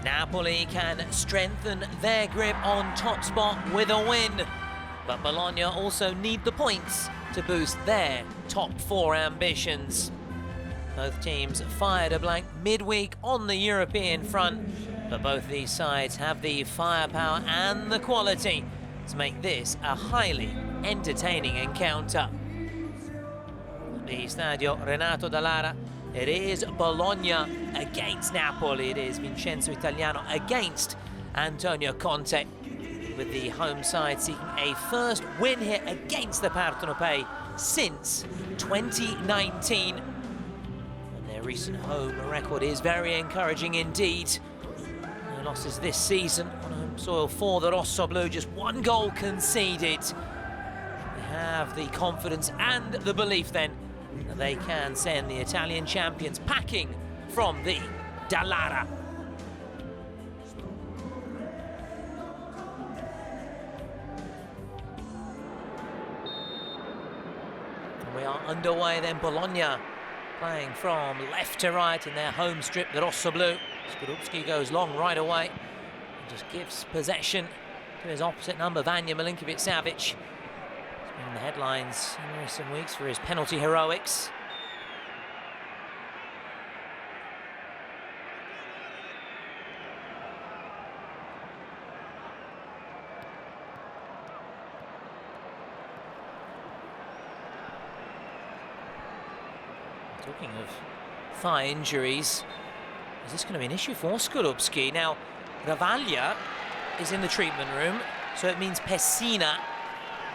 Napoli can strengthen their grip on top spot with a win, but Bologna also need the points to boost their top four ambitions. Both teams fired a blank midweek on the European front, but both these sides have the firepower and the quality to make this a highly entertaining encounter. The Stadio Renato Dall'Ara, it is Bologna against Napoli. It is Vincenzo Italiano against Antonio Conte, with the home side seeking a first win here against the Partenopei since 2019. And their recent home record is very encouraging indeed. No losses this season on home soil for the Rossoblu, just one goal conceded. They have the confidence and the belief then that they can send the Italian champions packing from the Dallara. And we are underway then. Bologna playing from left to right in their home strip, the Rossoblu. Skorupski goes long right away and just gives possession to his opposite number, Vanja Milinkovic-Savic. In the headlines in recent weeks for his penalty heroics. Talking of thigh injuries, is this going to be an issue for Skorupski? Now, Ravaglia is in the treatment room, so it means Pessina,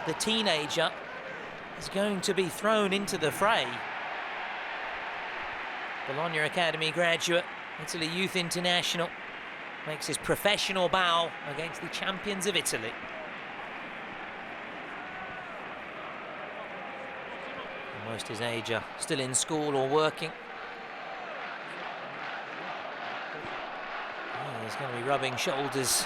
the teenager, is going to be thrown into the fray. Bologna Academy graduate, Italy Youth International, makes his professional bow against the champions of Italy. And most his age are still in school or working. Oh, he's going to be rubbing shoulders.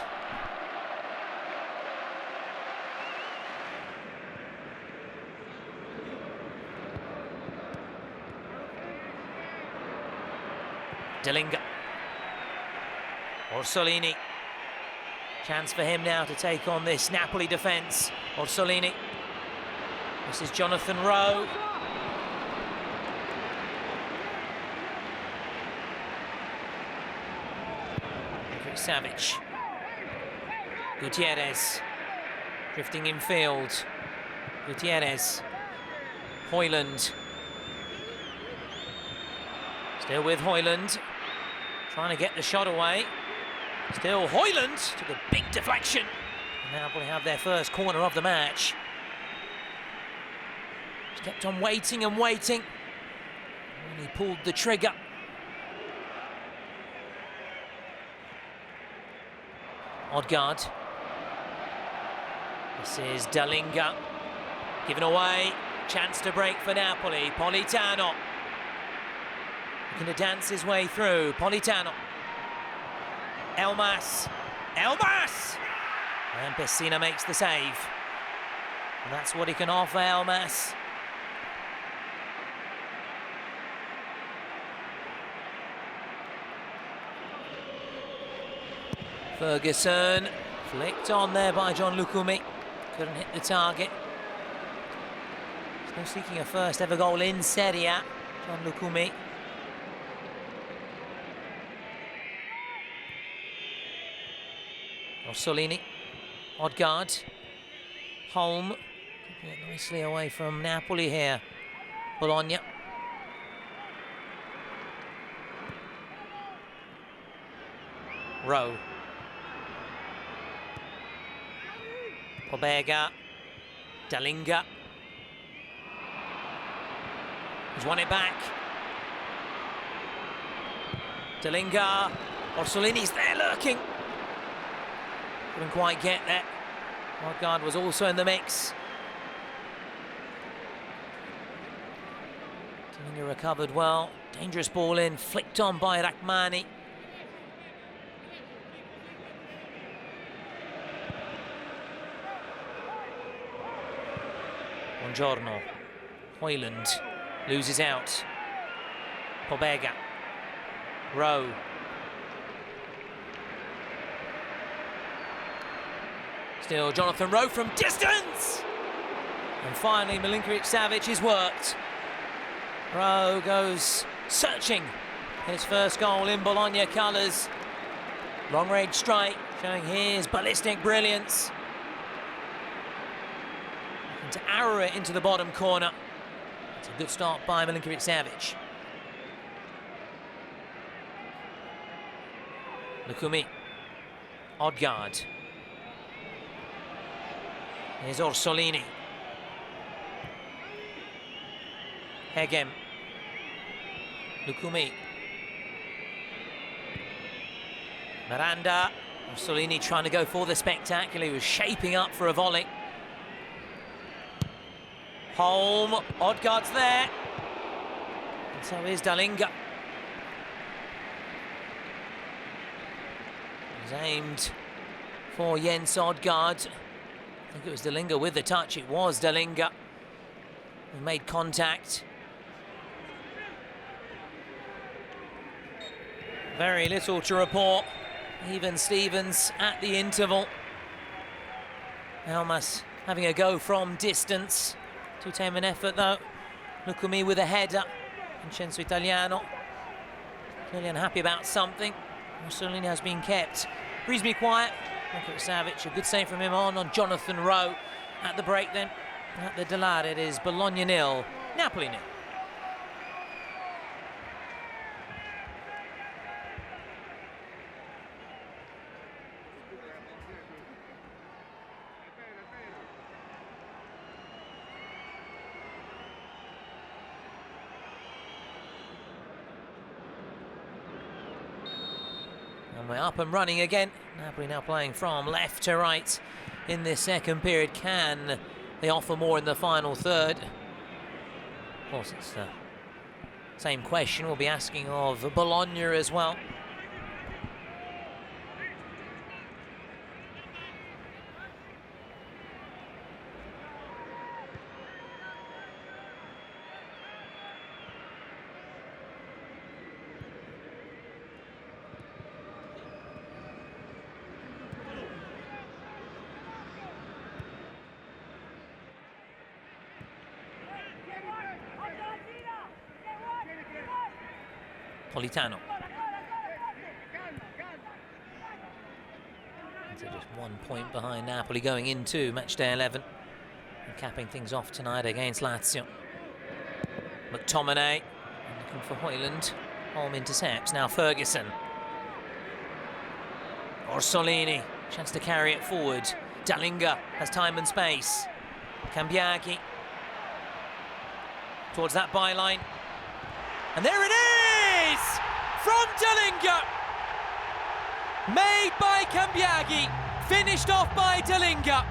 Dallinga. Orsolini. Chance for him now to take on this Napoli defence. Orsolini. This is Jonathan Rowe. Savic. Gutierrez. Drifting in field. Gutierrez. Højlund. Still with Højlund. Trying to get the shot away. Still Højlund took a big deflection. And Napoli have their first corner of the match. Just kept on waiting and waiting. And he pulled the trigger. Odegaard. This is Dallinga. Given away. Chance to break for Napoli. Politano. Looking to dance his way through. Politano. Elmas. Elmas! And Pessina makes the save. And that's what he can offer, Elmas. Ferguson. Flicked on there by John Lucumi. Couldn't hit the target. Still seeking a first ever goal in Serie A. John Lucumi. Orsolini. Odegaard. Holm. Keeping it nicely away from Napoli here. Bologna. Rowe. Pobega. Dallinga. He's won it back. Dallinga. Orsolini's there lurking. Couldn't quite get there. Odegaard was also in the mix. Dallinga recovered well. Dangerous ball in, flicked on by Rachmani. Buongiorno. Højlund loses out. Pobega. Rowe. Still Jonathan Rowe from distance! And finally Milinkovic-Savic is worked. Rowe goes searching. His first goal in Bologna colours. Long range strike, showing his ballistic brilliance. And to arrow it into the bottom corner. It's a good start by Milinkovic-Savic. Lucumi. Odgaard. Here's Orsolini. Hegem. Lucumi. Miranda. Orsolini trying to go for the spectacular. He was shaping up for a volley. Holm. Odgaard's there. And so is Dallinga. He's aimed for Jens Odgaard. I think it was Dallinga with the touch. It was Dallinga who made contact. Very little to report. Even Stevens at the interval. Elmas having a go from distance. Too tame an effort though. Lucumi with a header. Vincenzo Italiano clearly unhappy about something. Orsolini has been kept reasonably quiet. Milinkovic-Savic, a good save from him on Jonathan Rowe. At the break then, at the della, it is Bologna 0, Napoli 0. And we're up and running again. Napoli now playing from left to right in this second period. Can they offer more in the final third? Of course, it's the same question we'll be asking of Bologna as well. Politano. So just 1 point behind Napoli going into matchday 11. And capping things off tonight against Lazio. McTominay looking for Hoyland. Holm intercepts. Now Ferguson. Orsolini. Chance to carry it forward. Dallinga has time and space. Cambiaghi. Towards that byline. And there it is! From Dallinga! Made by Cambiaghi, finished off by Dallinga.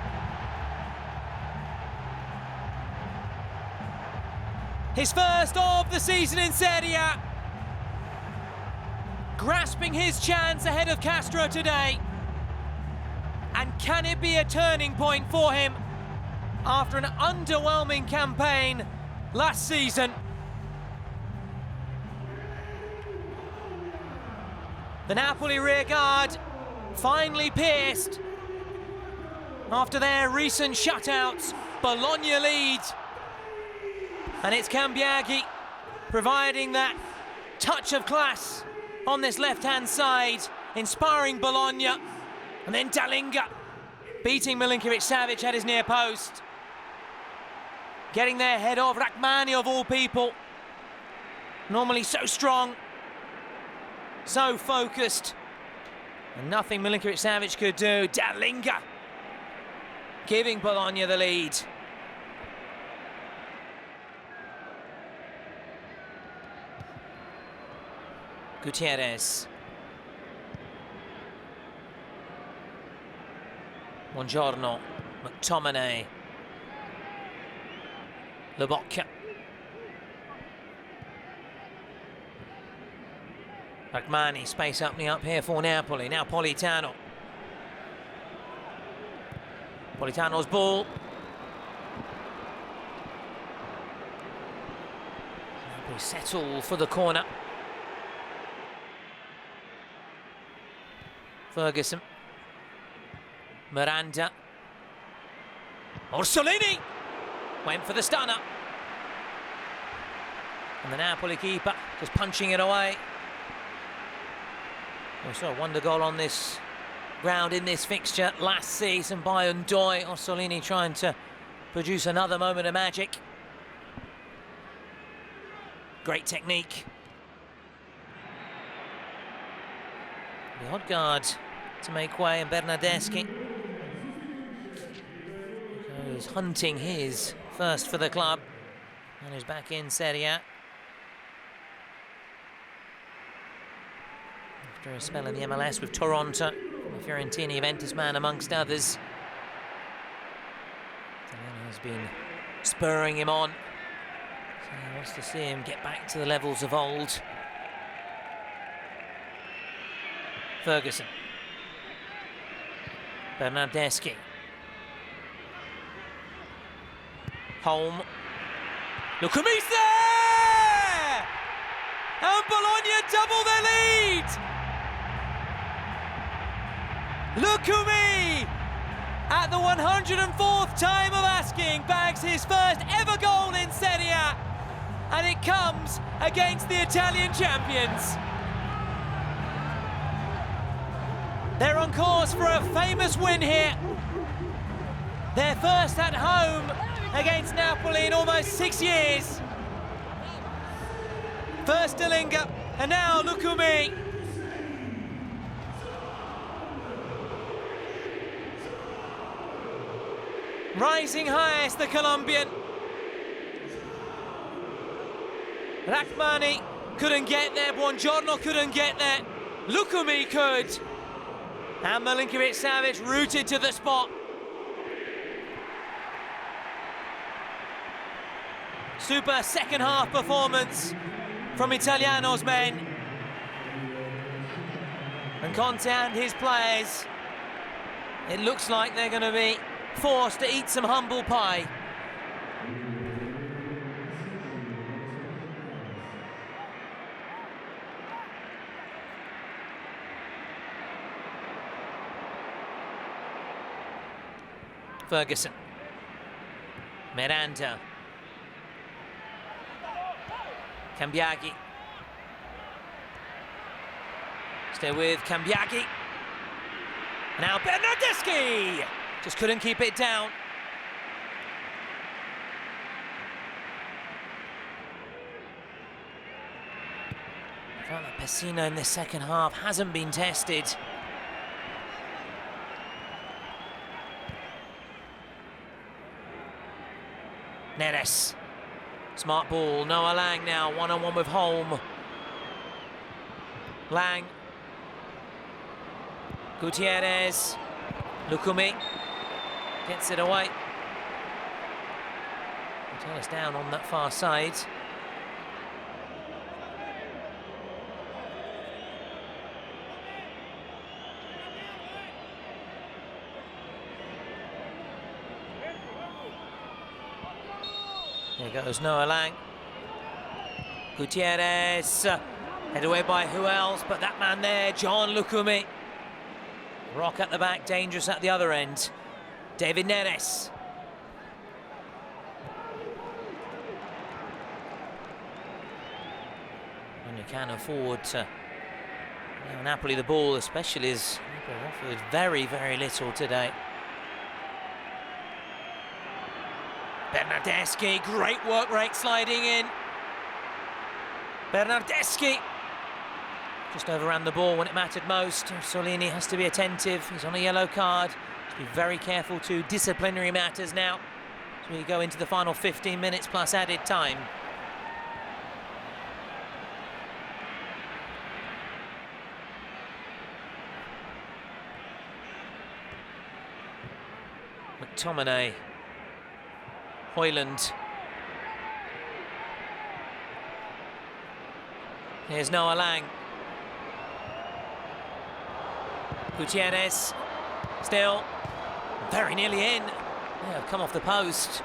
His first of the season in Serie A. Grasping his chance ahead of Castro today. And can it be a turning point for him after an underwhelming campaign last season? The Napoli rearguard finally pierced. After their recent shutouts, Bologna lead. And it's Cambiaghi providing that touch of class on this left-hand side, inspiring Bologna. And then Dallinga beating Milinkovic-Savic at his near post. Getting there ahead of Rachmani of all people. Normally so strong. So focused, and nothing Milinkovic-Savic could do. Dallinga giving Bologna the lead. Gutierrez. Buongiorno. McTominay. Lubocchia. Rachmani, space opening up here for Napoli. Now Politano. Politano's ball. Napoli settle for the corner. Ferguson. Miranda. Orsolini went for the stunner. And the Napoli keeper just punching it away. We saw a wonder goal on this ground in this fixture last season by Ndoye. Orsolini trying to produce another moment of magic. Great technique. The odd guard to make way, and Bernardeschi who's hunting his first for the club and is back in Serie A after a spell in the MLS with Toronto, the Fiorentina Juventus man amongst others. Dallinga has been spurring him on, so he wants to see him get back to the levels of old. Ferguson, Bernardeschi, Holm, Lucumi's there! And Bologna double their lead! Lucumi, at the 104th time of asking, bags his first ever goal in Serie A, and it comes against the Italian champions. They're on course for a famous win here. Their first at home against Napoli in almost 6 years. First Dallinga, and now Lucumi. Rising highest, the Colombian. Rachmani couldn't get there, Buongiorno couldn't get there. Lucumi could. And Milinkovic-Savic rooted to the spot. Super second half performance from Italiano's men. And Conte and his players, it looks like they're going to be forced to eat some humble pie. Ferguson, Miranda, Cambiaghi, stay with Cambiaghi, now Bernardeschi, just couldn't keep it down. I felt that Pessina in the second half hasn't been tested. Neres, smart ball, Noah Lang now, one-on-one with Holm. Lang, Gutierrez, Lucumi, gets it away. Turns down on that far side. There goes Noah Lang. Gutierrez, head away by who else but that man there, John Lucumi. Rock at the back, dangerous at the other end. David Neres. And you can afford to give Napoli the ball, especially as Napoli offered very, very little today. Bernardeschi, great work rate sliding in. Bernardeschi just overran the ball when it mattered most. Orsolini has to be attentive. He's on a yellow card. Be very careful to disciplinary matters now as we go into the final 15 minutes plus added time. McTominay, Hoyland. Here's Noah Lang. Gutierrez, still very nearly in. Yeah, come off the post.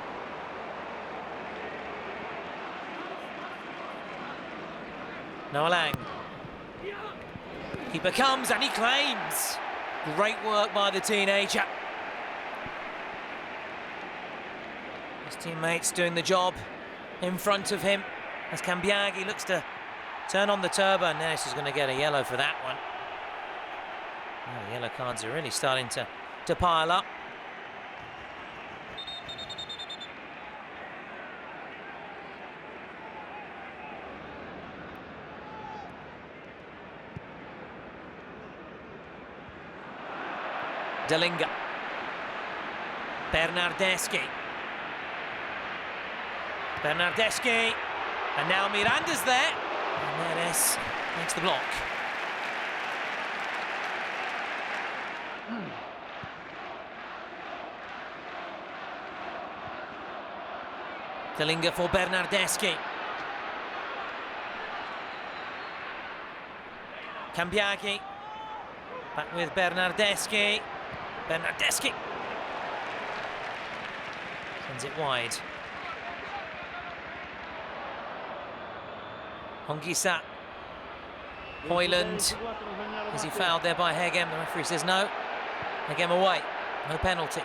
Noah Lang. Keeper comes and he claims. Great work by the teenager. His teammates doing the job in front of him as Cambiaghi looks to turn on the turbo, and Neres is going to get a yellow for that one. Oh, the yellow cards are really starting to pile up. Dallinga. Bernardeschi. Bernardeschi. And now Miranda's there. And Neres makes the block. Dallinga for Bernardeschi. Cambiaghi. Back with Bernardeschi. Bernardeschi. Sends it wide. Hongisa. Hoyland. Is he fouled there by Hegem? The referee says no. Hegem away. No penalty.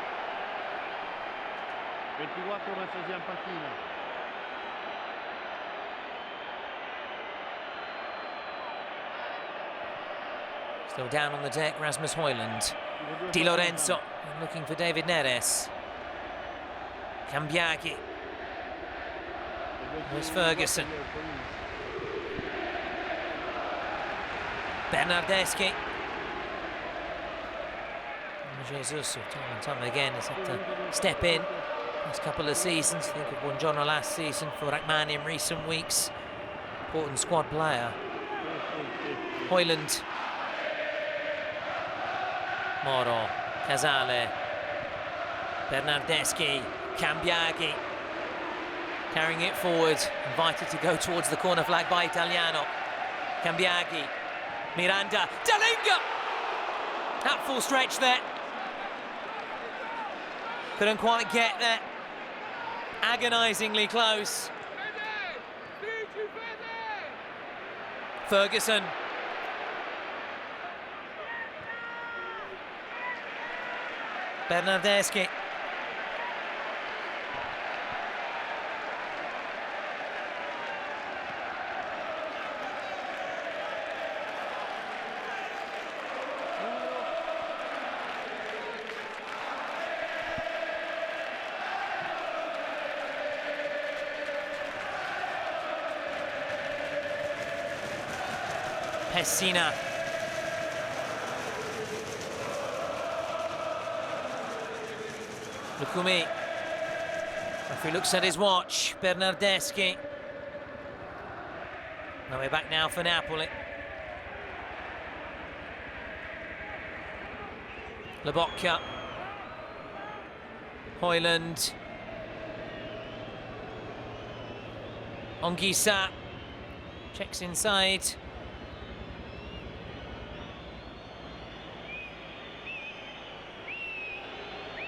24 messo sia in panchina. Still down on the deck, Rasmus Hoyland. Di Lorenzo looking for David Neres. Cambiaghi. There's Ferguson. Bernardeschi. Jesus, time and time again, has had to step in. Last couple of seasons, think of Buongiorno last season, for Rahman in recent weeks. Important squad player. Hoyland. Moro, Casale, Bernardeschi, Cambiaghi, carrying it forward, invited to go towards the corner flag by Italiano. Cambiaghi, Miranda, Dallinga! At full stretch there. Couldn't quite get there. Agonisingly close. Ferguson. Bernardeschi. Pessina. Lucumi. Referee looks at his watch. Bernardeschi. No way back now for Napoli. Lobotka. Hoyland. Hongisa. Checks inside.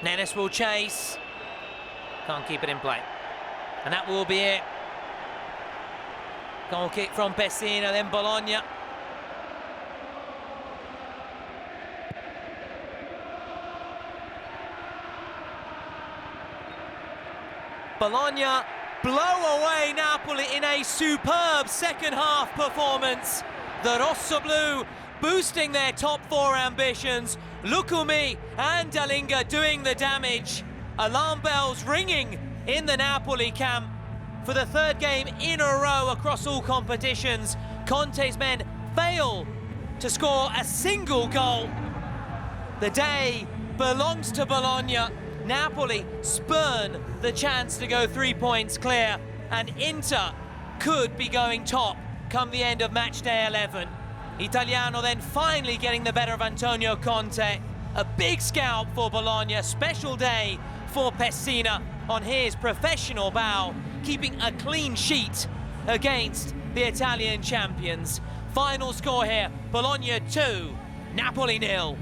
Neres will chase. Can't keep it in play. And that will be it. Goal kick from Pessina, then Bologna. Bologna blow away Napoli in a superb second half performance. The Rossoblu boosting their top four ambitions. Lucumi and Dallinga doing the damage. Alarm bells ringing in the Napoli camp. For the third game in a row across all competitions, Conte's men fail to score a single goal. The day belongs to Bologna. Napoli spurn the chance to go 3 points clear, and Inter could be going top come the end of match day 11. Italiano then finally getting the better of Antonio Conte. A big scalp for Bologna, special day for Pessina on his professional bow, keeping a clean sheet against the Italian champions. Final score here, Bologna 2, Napoli 0.